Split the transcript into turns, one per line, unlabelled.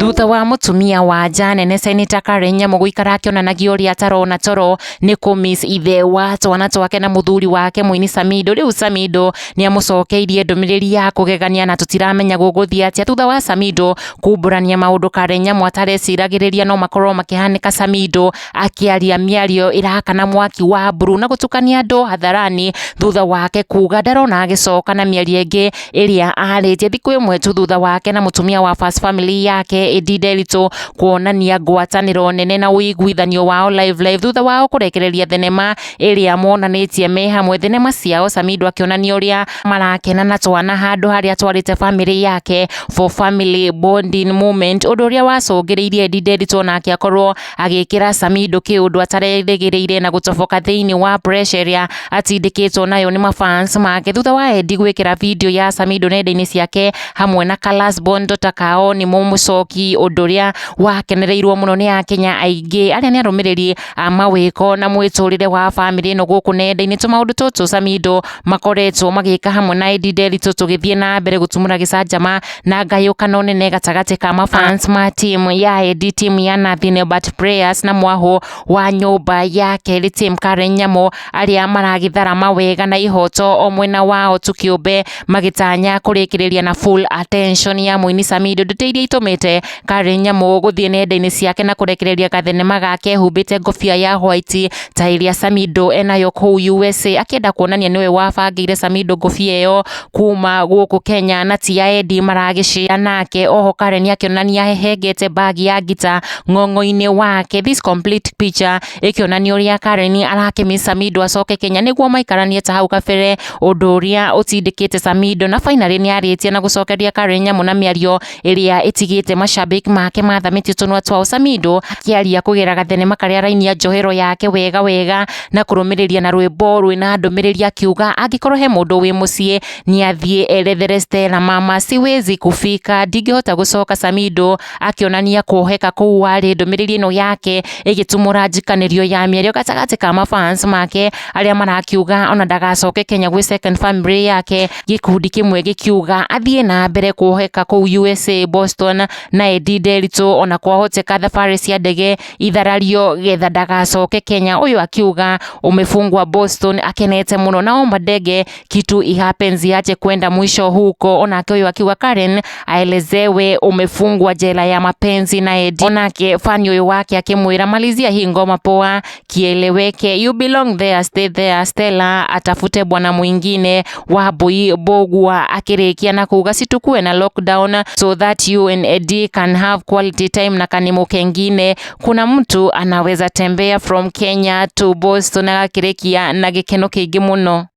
Thutha wa mutumia wa nene Senator Karen Nyamu guikara akionanagia uria atarona toro ni kumiss ithe wa twana twake na muthuri wake Muini Samido. Riu Samido ni amucokeirie ndumiriri ya kugegania na tutiramenya guguthia atia thutha wa Samido kumburania maundu Karen Nyamu atareciragiriria no makorwo makihanika. Samido akiaria miario irakana mwaki wa mburu na gutukania andu hatharani thutha wake kuga ndarona agicoka na miario ingi iria aritie thiku imwe tu thutha wake na mutumia wa First Family yake Eddie Nderitu kuonania ngwataniro nene na uiguithanio wao live thutha wao kurekereria thenema iria monanitie me hamwe. Thenema ciao Samido akionania uria marakena na twana handu haria twarite family yake for family bonding moment, undu uria wacungiriirie Eddie Nderitu nake akorwo agikira Samido kiundu atarerigiriire na gutoboka thiini wa pressure iria atindikitwo nayo ni mafans make thutha wa Eddie gwikira video ya Samido nenda-ini ciake hamwe na Kalas Bondo takao ni mumucoki undu uria wakenereirwo muno ni Akenya aingi aria ni arumiriri mawiko na mwiturire wa family no guku nenda-ini. Tumaundu tutu Samido makoretwo magika hamwe na Eddie Nderitu tugithie na mbere gutumura gicanjama na ngayukano nene gatagati ka mafans ma team ya Eddie, team ya Nothing But Prayers na mwaho wa nyumba yake ri team Karen Nyamu aria maragithara mawega na ihoto o mwena wao tukiumbe magitanya kurikiriria na full attention ya Muini Samido. Ndutiirie itumite Karen Nyamu guthie nenda-ini ciake na kurekereria gathenema gake humbite ngofia ya white ta iria Samido enayo kuu USA akienda kuonania niwe wabangire Samido ngofia iyo kuma guku Kenya na ti ya Eddie maragicia nake. Oho Karen akionania hehengete bagi ya gita ng'ong'o-ini wake. This complete picture ikionania uria Karen arakimiss Samido acoke Kenya niguo maikaranie ta hau kabere, undu uria utindikite Samido na finally ni aritie na gucokeria Karen Nyamu na miario iria itigite mashabiki make mathamitio tunwa twao. Samido akiaria kugira gathenema karia rainia njohero yake wega na kurumiriria na rwimbo rwina ndumiriri akiuga angikorwo he mundu wi mucii ni athie erethere Stella mama siwezi kufika, ndingihota gucoka. Samido akionania kuheka kuu ari ndumiriri ino yake igitumura njikanirio ya miario gatagati ka mafans make aria marakiuga ona ndagacoke Kenya gwi second family yake. Gikundi kimwe gikiuga athie na mbere kuheka kuu USA Boston na Eddie Nderitu ona kwahoteka thabari cia ndege itharario getha ndagacoke Kenya. Uyu akiuga umefungwa Boston akenete muno na omba ndege kitu ihapenzi aje kwenda mwisho huko. Onake uyu akiuga Karen aelezewe umefungwa jela ya mapenzi na Eddie. Onake fani uyu wake akimwira malizia hii ngoma poa kieleweke, you belong there, stay there. Stella atafute bwana mwingine Wambui Bogwa akirikia na kuuga situkue na lockdown so that you and Eddie can have quality time na kanimu kengine kuna mtu anaweza tembea from Kenya to Boston. Akirikia na gikeno kingi muno.